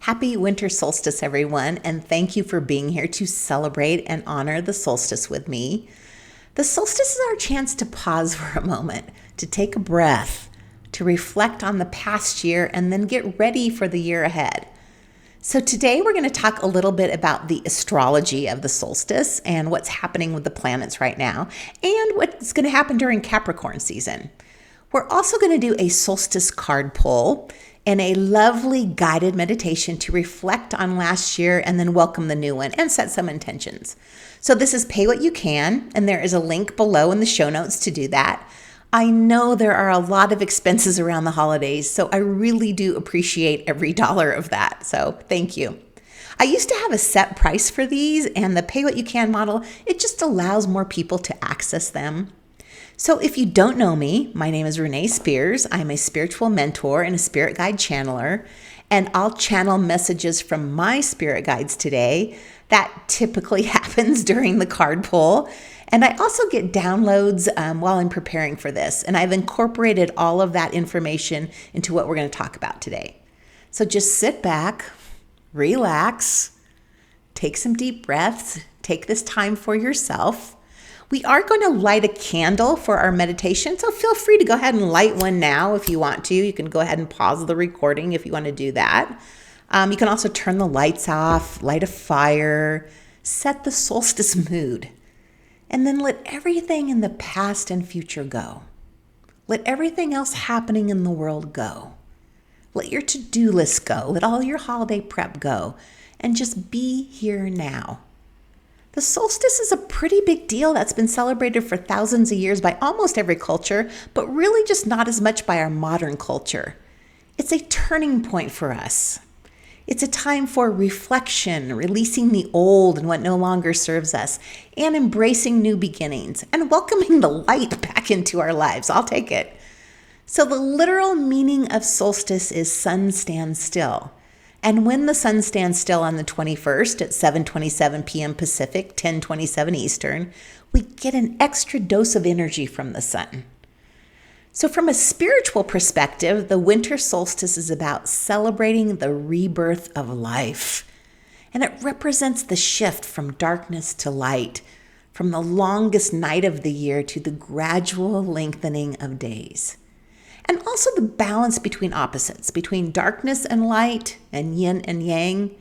Happy winter solstice, everyone, and thank you for being here to celebrate and honor the solstice with me. The solstice is our chance to pause for a moment, to take a breath, to reflect on the past year, and then get ready for the year ahead. So today we're going to talk a little bit about the astrology of the solstice and what's happening with the planets right now, and what's going to happen during Capricorn season. We're also going to do a solstice card pull and a lovely guided meditation to reflect on last year and then welcome the new one and set some intentions. So this is Pay What You Can, and there is a link below in the show notes to do that. I know there are a lot of expenses around the holidays, so I really do appreciate every dollar of that. So thank you. I used to have a set price for these, and the Pay What You Can model, it just allows more people to access them. So if you don't know me, my name is Renee Spears. I'm a spiritual mentor and a spirit guide channeler, and I'll channel messages from my spirit guides today. That typically happens during the card pull. And I also get downloads while I'm preparing for this, and I've incorporated all of that information into what we're going to talk about today. So just sit back, relax, take some deep breaths, take this time for yourself. We are going to light a candle for our meditation, so feel free to go ahead and light one now if you want to. You can go ahead and pause the recording if you want to do that. You can also turn the lights off, light a fire, set the solstice mood, and then let everything in the past and future go. Let everything else happening in the world go. Let your to-do list go. Let all your holiday prep go, and just be here now. The solstice is a pretty big deal that's been celebrated for thousands of years by almost every culture, but really just not as much by our modern culture. It's a turning point for us. It's a time for reflection, releasing the old and what no longer serves us, and embracing new beginnings, and welcoming the light back into our lives. I'll take it. So the literal meaning of solstice is sun stands still. And when the sun stands still on the 21st at 7:27 p.m. Pacific, 10:27 Eastern, we get an extra dose of energy from the sun. So from a spiritual perspective, the winter solstice is about celebrating the rebirth of life. And it represents the shift from darkness to light, from the longest night of the year to the gradual lengthening of days. And also the balance between opposites, between darkness and light and yin and yang.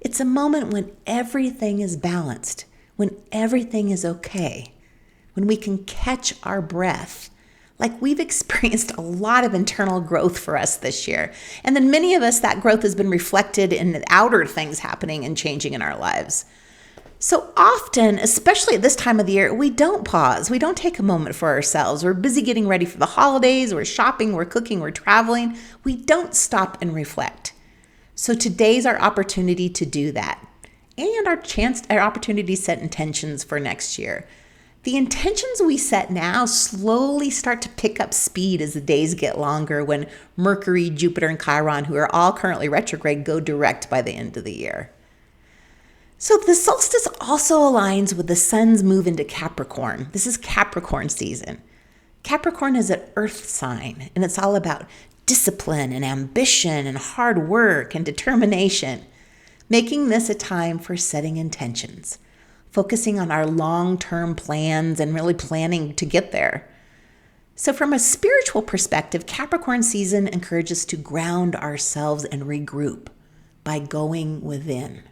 It's a moment when everything is balanced, when everything is okay, when we can catch our breath. Like we've experienced a lot of internal growth for us this year. And then many of us, that growth has been reflected in the outer things happening and changing in our lives. So often, especially at this time of the year, we don't pause. We don't take a moment for ourselves. We're busy getting ready for the holidays. We're shopping, we're cooking, we're traveling. We don't stop and reflect. So today's our opportunity to do that. And our opportunity to set intentions for next year. The intentions we set now slowly start to pick up speed as the days get longer when Mercury, Jupiter, and Chiron, who are all currently retrograde, go direct by the end of the year. So the solstice also aligns with the sun's move into Capricorn. This is Capricorn season. Capricorn is an earth sign, and it's all about discipline and ambition and hard work and determination, making this a time for setting intentions, focusing on our long-term plans and really planning to get there. So from a spiritual perspective, Capricorn season encourages us to ground ourselves and regroup by going within.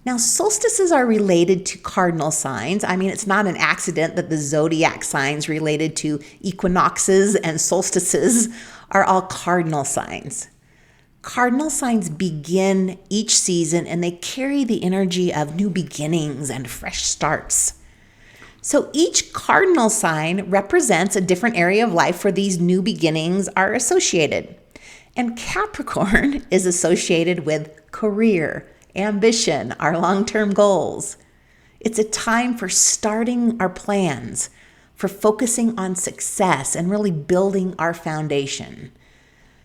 Now, solstices are related to cardinal signs. I mean, it's not an accident that the zodiac signs related to equinoxes and solstices are all cardinal signs. Cardinal signs begin each season and they carry the energy of new beginnings and fresh starts. So each cardinal sign represents a different area of life where these new beginnings are associated. And Capricorn is associated with career, ambition, our long-term goals. It's a time for starting our plans, for focusing on success and really building our foundation.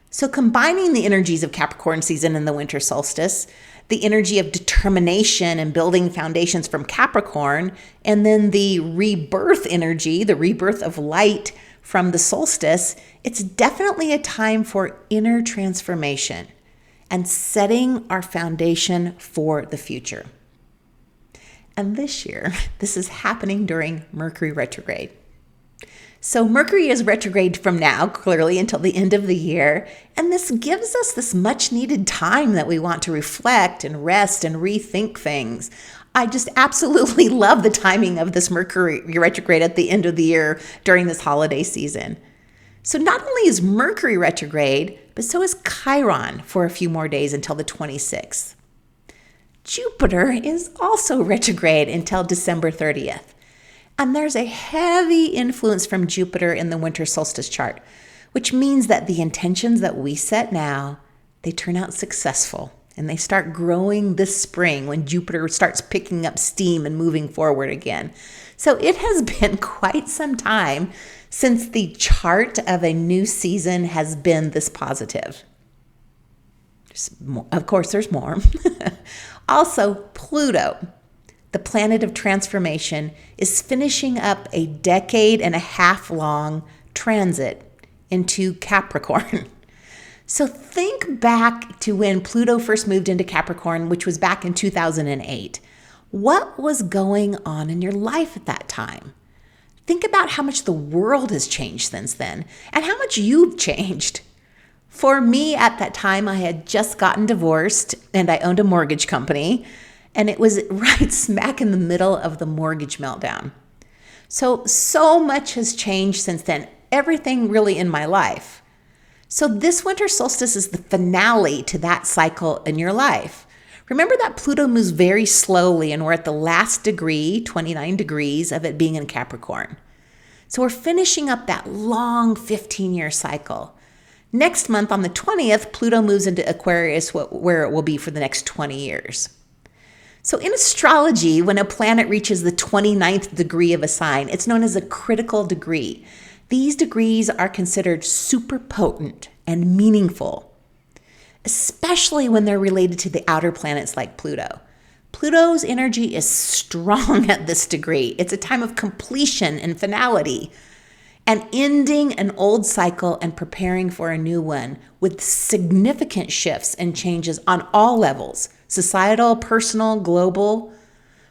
So combining the energies of Capricorn season and the winter solstice, the energy of determination and building foundations from Capricorn, and then the rebirth energy, the rebirth of light from the solstice, it's definitely a time for inner transformation. and setting our foundation for the future. And this year, this is happening during Mercury retrograde. So Mercury is retrograde from now, clearly, until the end of the year. And this gives us this much needed time that we want to reflect and rest and rethink things. I just absolutely love the timing of this Mercury retrograde at the end of the year during this holiday season. So not only is Mercury retrograde, but so is Chiron for a few more days until the 26th. Jupiter is also retrograde until December 30th. And there's a heavy influence from Jupiter in the winter solstice chart, which means that the intentions that we set now, they turn out successful and they start growing this spring when Jupiter starts picking up steam and moving forward again. So it has been quite some time since the chart of a new season has been this positive. Of course, there's more. Also, Pluto, the planet of transformation, is finishing up a decade-and-a-half-long transit into Capricorn. So think back to when Pluto first moved into Capricorn, which was back in 2008. What was going on in your life at that time? Think about how much the world has changed since then and how much you've changed. For me at that time, I had just gotten divorced and I owned a mortgage company. And it was right smack in the middle of the mortgage meltdown. So much has changed since then, everything really in my life. So this winter solstice is the finale to that cycle in your life. Remember that Pluto moves very slowly and we're at the last degree, 29 degrees of it being in Capricorn. So we're finishing up that long 15-year cycle. Next month on the 20th, Pluto moves into Aquarius where it will be for the next 20 years. So in astrology, when a planet reaches the 29th degree of a sign, it's known as a critical degree. These degrees are considered super potent and meaningful, especially when they're related to the outer planets like Pluto. Pluto's energy is strong at this degree. It's a time of completion and finality, and ending an old cycle and preparing for a new one with significant shifts and changes on all levels. Societal, personal, global.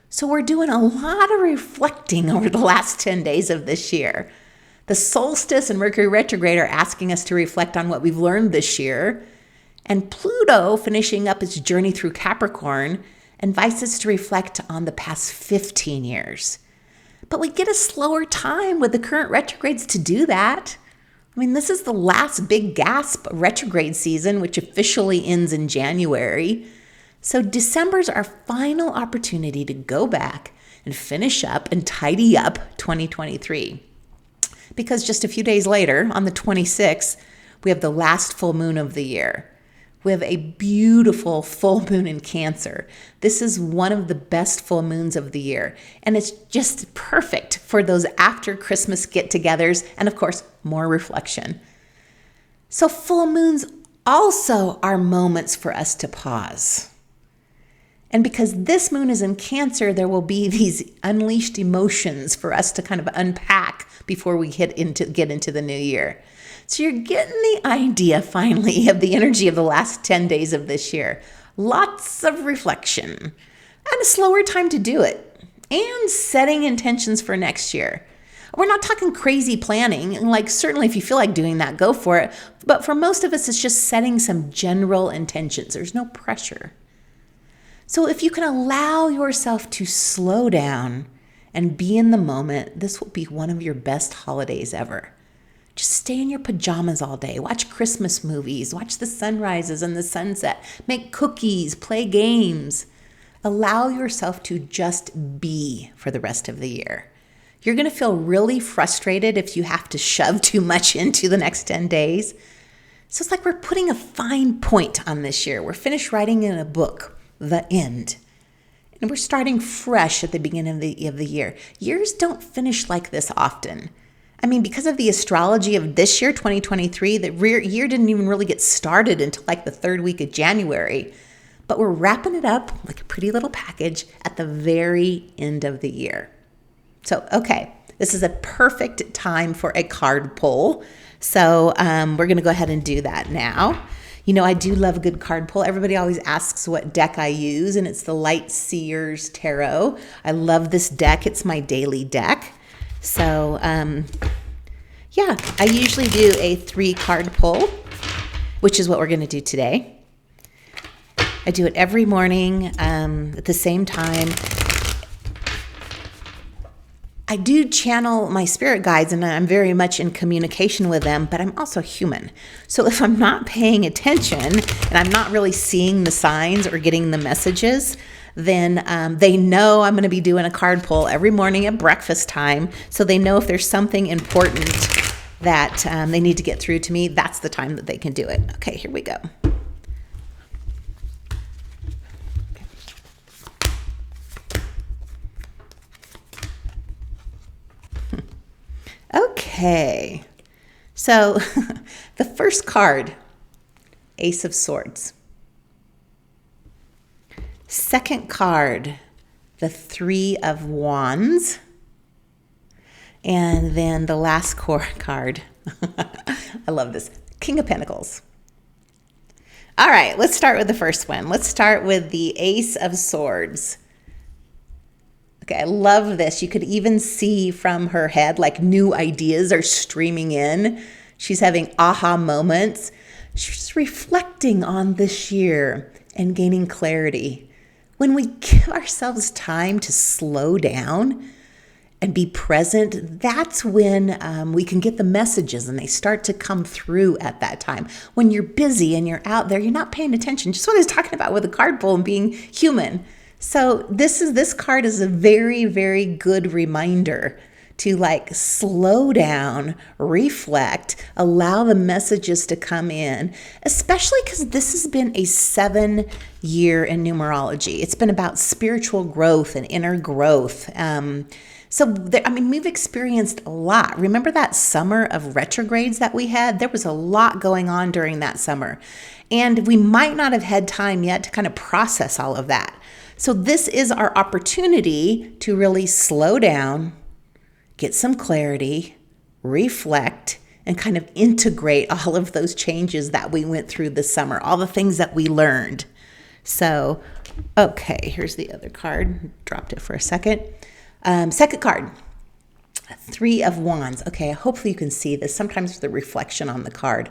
So we're doing a lot of reflecting over the last 10 days of this year. The solstice and Mercury retrograde are asking us to reflect on what we've learned this year. And Pluto, finishing up its journey through Capricorn, invites us to reflect on the past 15 years. But we get a slower time with the current retrogrades to do that. I mean, this is the last big gasp retrograde season, which officially ends in January. So December's our final opportunity to go back and finish up and tidy up 2023. Because just a few days later, on the 26th, we have the last full moon of the year. We have a beautiful full moon in Cancer. This is one of the best full moons of the year. And it's just perfect for those after Christmas get-togethers and, of course, more reflection. So full moons also are moments for us to pause. And because this moon is in Cancer, there will be these unleashed emotions for us to kind of unpack before we get into the new year. So you're getting the idea finally of the energy of the last 10 days of this year. Lots of reflection and a slower time to do it, and setting intentions for next year. We're not talking crazy planning. Like, certainly if you feel like doing that, go for it. But for most of us, it's just setting some general intentions. There's no pressure. So if you can allow yourself to slow down and be in the moment, this will be one of your best holidays ever. Just stay in your pajamas all day, watch Christmas movies, watch the sunrises and the sunset, make cookies, play games. Allow yourself to just be for the rest of the year. You're going to feel really frustrated if you have to shove too much into the next 10 days. So it's like we're putting a fine point on this year. We're finished writing in a book, the end. And we're starting fresh at the beginning of the year. Years don't finish like this often. I mean, because of the astrology of this year, 2023, the year didn't even really get started until like the third week of January. But we're wrapping it up like a pretty little package at the very end of the year. So, okay, this is a perfect time for a card pull. So we're going to go ahead and do that now. I do love a good card pull. Everybody always asks what deck I use, and it's the Light Seers Tarot. I love this deck. It's my daily deck. So, yeah, I usually do a 3-card pull, which is what we're going to do today. I do it every morning at the same time. I do channel my spirit guides, and I'm very much in communication with them, but I'm also human. So if I'm not paying attention and I'm not really seeing the signs or getting the messages, then they know I'm going to be doing a card pull every morning at breakfast time. So they know if there's something important that they need to get through to me, that's the time that they can do it. Okay, here we go. Okay, so the first card, Ace of Swords. Second card, the 3 of Wands. And then the last card, I love this, King of Pentacles. All right, let's start with the first one. Let's start with the Ace of Swords. Okay, I love this. You could even see from her head, like new ideas are streaming in. She's having aha moments. She's reflecting on this year and gaining clarity. When we give ourselves time to slow down and be present, that's when we can get the messages and they start to come through at that time. When you're busy and you're out there, you're not paying attention. Just what I was talking about with the card pull and being human. So this card is a very, very good reminder to slow down, reflect, allow the messages to come in, especially because this has been a 7-year in numerology. It's been about spiritual growth and inner growth. We've experienced a lot. Remember that summer of retrogrades that we had? There was a lot going on during that summer. And we might not have had time yet to kind of process all of that. So this is our opportunity to really slow down, get some clarity, reflect, and kind of integrate all of those changes that we went through this summer, all the things that we learned. So, okay, here's the other card. Dropped it for a second. Second card, 3 of Wands. Okay, hopefully you can see this. Sometimes the reflection on the card.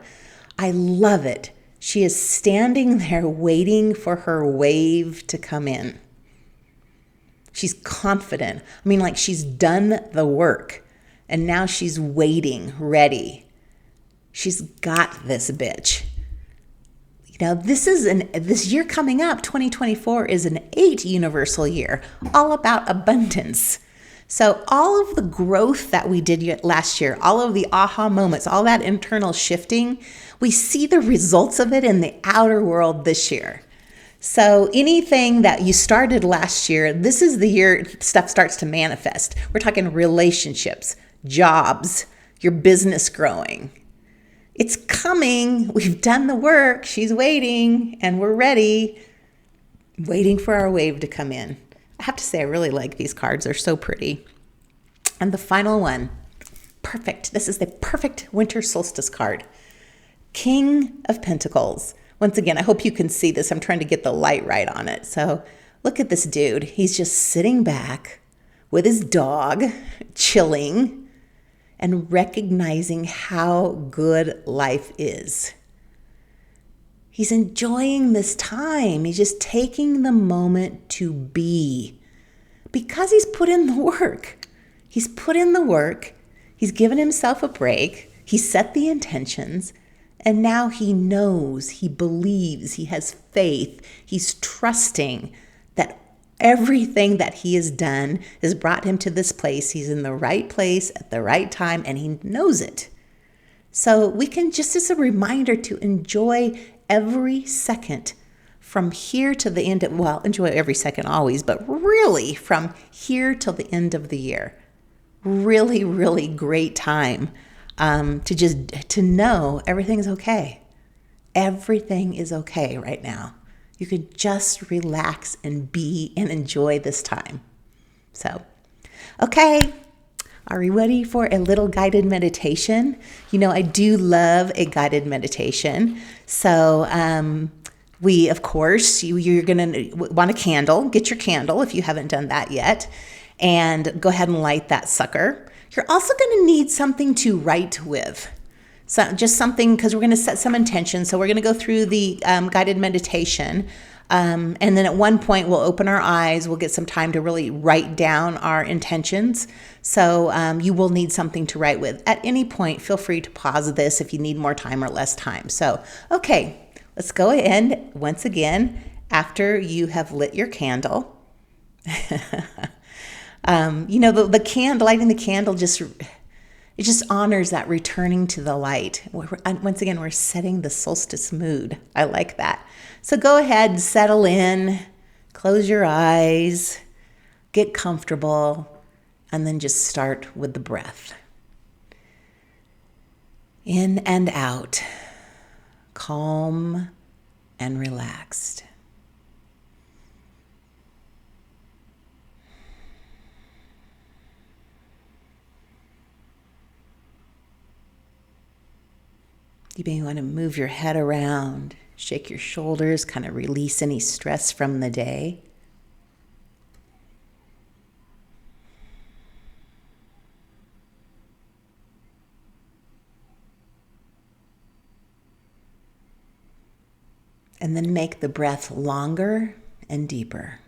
I love it. She is standing there waiting for her wave to come in. She's confident. She's done the work and now she's waiting, ready. She's got this bitch. This year coming up, 2024, is an 8 universal year, all about abundance. So all of the growth that we did last year, all of the aha moments, all that internal shifting, we see the results of it in the outer world this year. So anything that you started last year, this is the year stuff starts to manifest. We're talking relationships, jobs, your business growing. It's coming. We've done the work. She's waiting and we're ready, waiting for our wave to come in. I have to say, I really like these cards. They're so pretty. And the final one, perfect. This is the perfect Winter Solstice card. King of Pentacles. Once again, I hope you can see this. I'm trying to get the light right on it. So look at this dude. He's just sitting back with his dog, chilling, and recognizing how good life is. He's enjoying this time. He's just taking the moment to be, because he's put in the work. He's put in the work. He's given himself a break. He set the intentions, and now he knows, he believes, he has faith. He's trusting that everything that he has done has brought him to this place. He's in the right place at the right time, and he knows it. So we can, just as a reminder, to enjoy every second from here to the end of, enjoy every second always, but really from here till the end of the year. Really, really great time to know everything's okay. Everything is okay right now. You can just relax and be and enjoy this time. So, okay. Are you ready for a little guided meditation? You know, I do love a guided meditation. So, of course, you're going to want a candle. Get your candle if you haven't done that yet. And go ahead and light that sucker. You're also going to need something to write with. So just something, because we're going to set some intention. So we're going to go through the guided meditation. And then at one point, we'll open our eyes. We'll get some time to really write down our intentions. So you will need something to write with. At any point, feel free to pause this if you need more time or less time. So, okay, let's go ahead once again after you have lit your candle. The candle, lighting the candle it just honors that returning to the light. Once again, we're setting the solstice mood. I like that. So go ahead and settle in, close your eyes, get comfortable, and then just start with the breath. In and out, calm and relaxed. You may want to move your head around, shake your shoulders, kind of release any stress from the day. And then make the breath longer and deeper.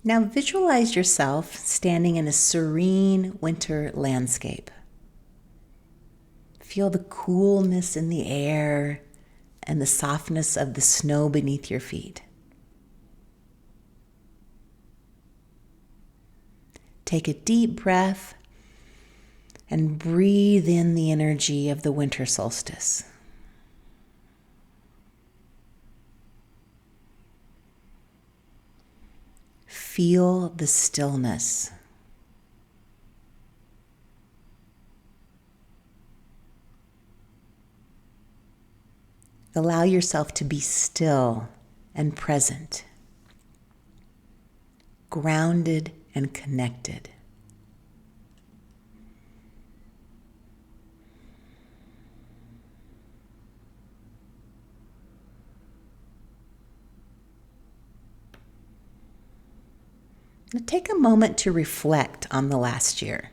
Now visualize yourself standing in a serene winter landscape. Feel the coolness in the air and the softness of the snow beneath your feet. Take a deep breath and breathe in the energy of the winter solstice. Feel the stillness. Allow yourself to be still and present, grounded and connected. Now take a moment to reflect on the last year.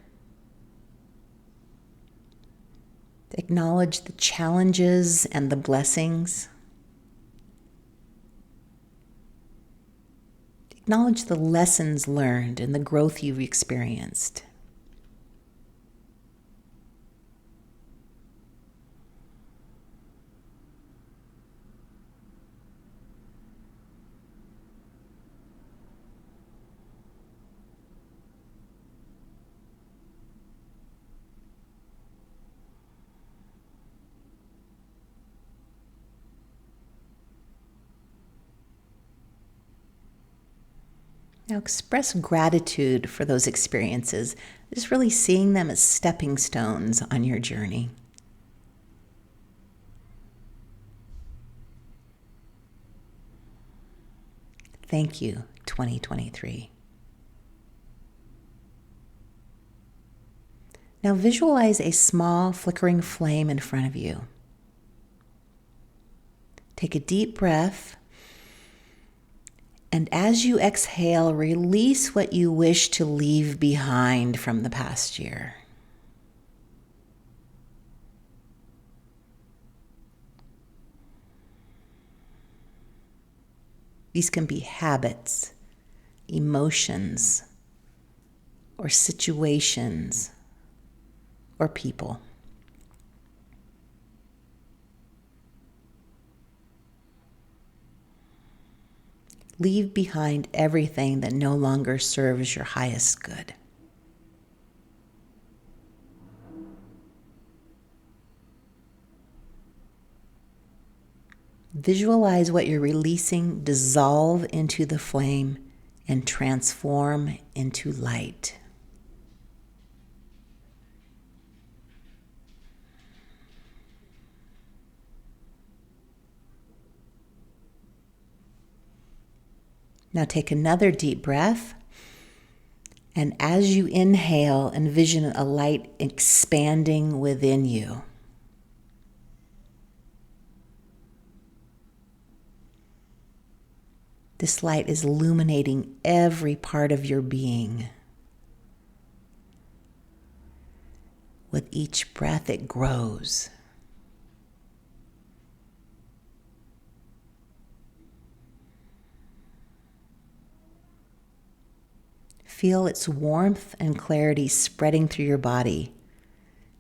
Acknowledge the challenges and the blessings. Acknowledge the lessons learned and the growth you've experienced. Now express gratitude for those experiences, just really seeing them as stepping stones on your journey. Thank you, 2023. Now visualize a small flickering flame in front of you. Take a deep breath. And as you exhale, release what you wish to leave behind from the past year. These can be habits, emotions, or situations, or people. Leave behind everything that no longer serves your highest good. Visualize what you're releasing dissolve into the flame and transform into light. Now take another deep breath. And as you inhale, envision a light expanding within you. This light is illuminating every part of your being. With each breath, it grows. Feel its warmth and clarity spreading through your body,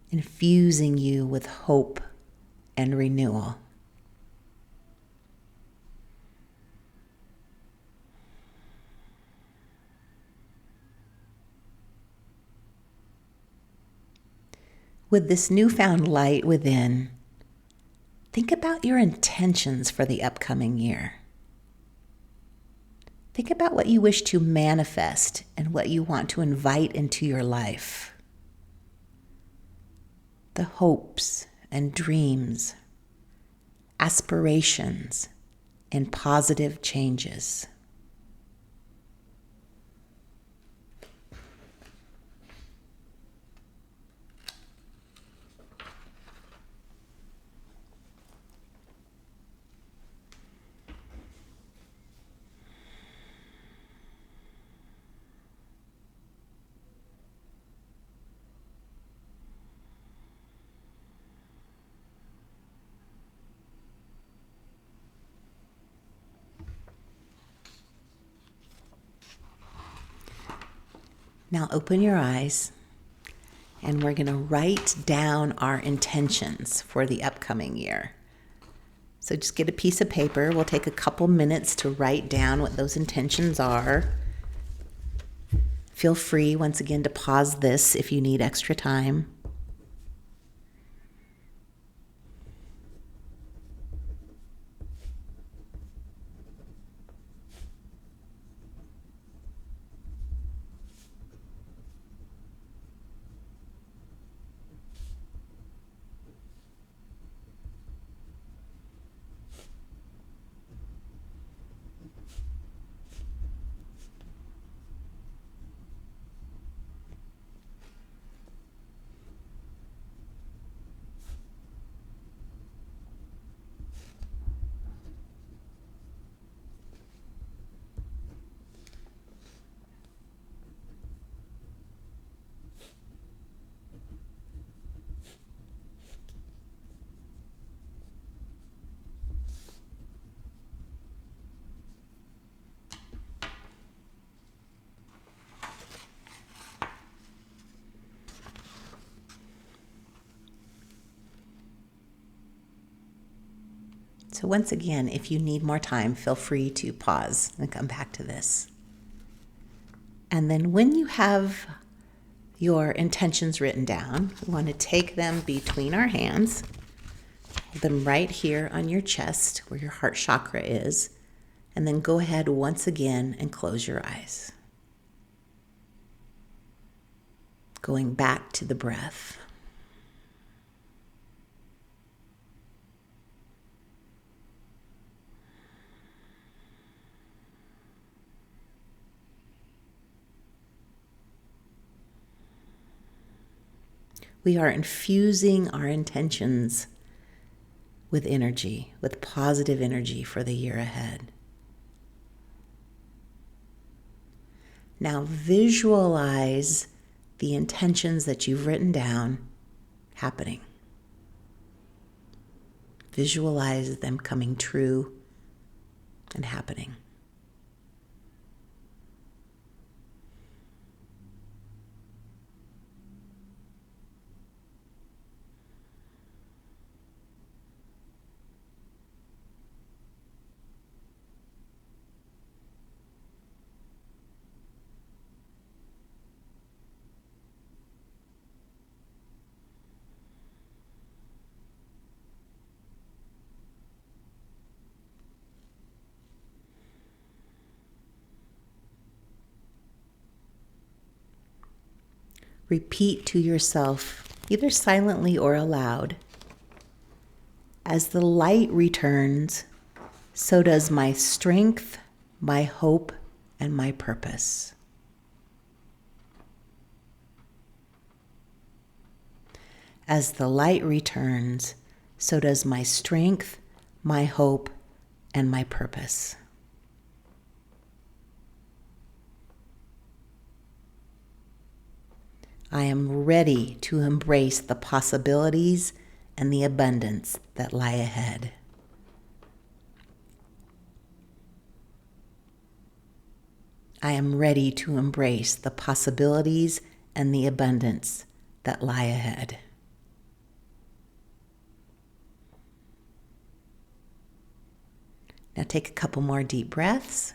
infusing you with hope and renewal. With this newfound light within, think about your intentions for the upcoming year. Think about what you wish to manifest and what you want to invite into your life. The hopes and dreams, aspirations, and positive changes. Now open your eyes, and we're going to write down our intentions for the upcoming year. So just get a piece of paper. We'll take a couple minutes to write down what those intentions are. Feel free, once again, to pause this if you need extra time. So once again, if you need more time, feel free to pause and come back to this. And then when you have your intentions written down, we want to take them between our hands, hold them right here on your chest where your heart chakra is, and then go ahead once again and close your eyes. Going back to the breath. We are infusing our intentions with energy, with positive energy for the year ahead. Now visualize the intentions that you've written down happening. Visualize them coming true and happening. repeat to yourself, either silently or aloud, as the light returns, so does my strength, my hope, and my purpose. As the light returns, so does my strength, my hope, and my purpose. I am ready to embrace the possibilities and the abundance that lie ahead. I am ready to embrace the possibilities and the abundance that lie ahead. Now take a couple more deep breaths.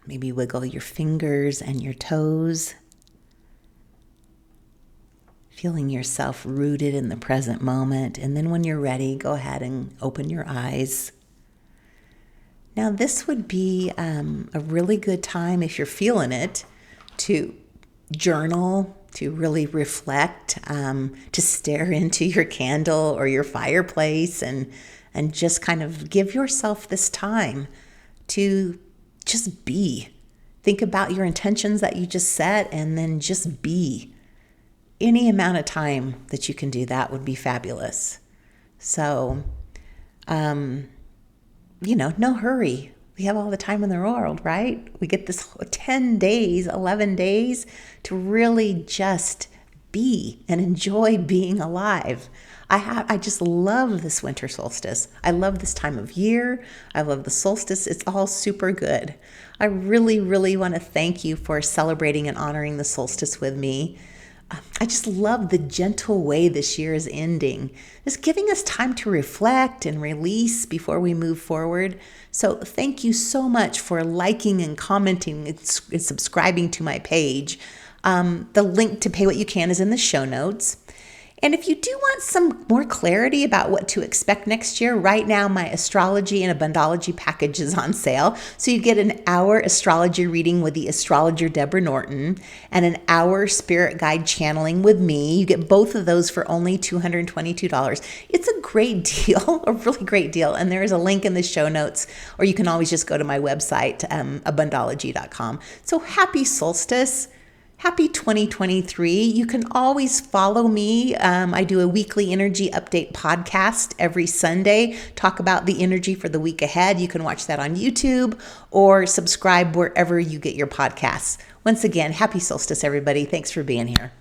Maybe wiggle your fingers and your toes, feeling yourself rooted in the present moment. And then when you're ready, go ahead and open your eyes. Now this would be a really good time, if you're feeling it, to journal, to really reflect, to stare into your candle or your fireplace and just kind of give yourself this time to just be. Think about your intentions that you just set and then just be. Any amount of time that you can do that would be fabulous. So, no hurry. We have all the time in the world, right? We get this 10 days, 11 days to really just be and enjoy being alive. I just love this winter solstice. I love this time of year. I love the solstice. It's all super good. I really, really want to thank you for celebrating and honoring the solstice with me. I just love the gentle way this year is ending. It's giving us time to reflect and release before we move forward. So thank you so much for liking and commenting and subscribing to my page. The link to pay what you can is in the show notes. And if you do want some more clarity about what to expect next year, right now my Astrology and Abundology package is on sale. So you get an hour astrology reading with the astrologer Deborah Norton and an hour spirit guide channeling with me. You get both of those for only $222. It's a great deal, a really great deal. And there is a link in the show notes, or you can always just go to my website, abundology.com. So happy solstice. Happy 2023. You can always follow me. I do a weekly energy update podcast every Sunday, talk about the energy for the week ahead. You can watch that on YouTube or subscribe wherever you get your podcasts. Once again, happy solstice, everybody. Thanks for being here.